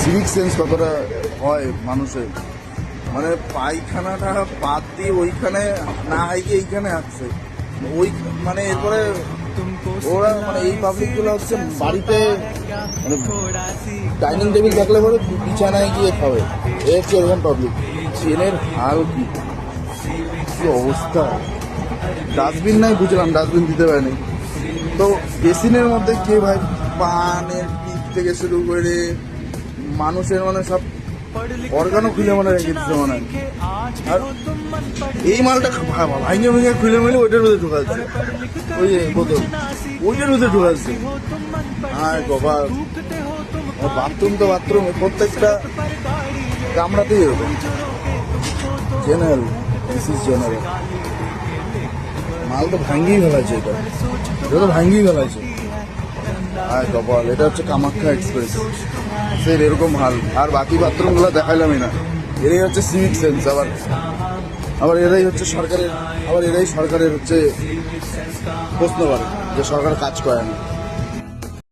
Civic sense কতটা হয় মানুষের, মানে পায়খানাটা বাদ দিয়ে ওইখানে না হাইকে এইখানে আসছে ওই, মানে এরপরে ওরা মানে এই পাবলিকগুলো হচ্ছে বাড়িতে মানে ডাইনিং টেবিল থাকলে পরে বিছানায় গিয়ে খাবে, এ হচ্ছে এরকম পাবলিক। ট্রেনের হাল কি কি অবস্থা! ডাস্টবিন নাই, বুঝলাম ডাস্টবিন দিতে পারেনি, তো বেসিনের মধ্যে কে ভাই পানের পিক থেকে শুরু করে মানুষের মানে সব অর্গানও খুলে মানে রেখে দিচ্ছে মনে হয়। আর এই মালটা ভাঙে ভেঙে খুলে মিলে ওইটার মধ্যে ঢোকাচ্ছে, ওই যে বোতল ওইটার মধ্যে ঢোকাচ্ছে। হ্যাঁ বাবা, বাথরুম তো বাথরুম, প্রত্যেকটা কামড়াতেই এরকম। General, this is general. মাল তো ভাঙ্গিয়ে ফেলাচ্ছে, এটা তো ভাঙ্গিয়ে ফেলাচ্ছে। হ্যাঁ কপাল, এটা হচ্ছে কামাখ্যা এক্সপ্রেস, সেম এরকম হাল। আর বাকি বাথরুমগুলো দেখাইলামই না। এরাই হচ্ছে সিভিক সেন্স, আবার আবার এরাই হচ্ছে সরকারের, আবার এরাই সরকারের হচ্ছে প্রশ্ন করে যে সরকার কাজ করে না।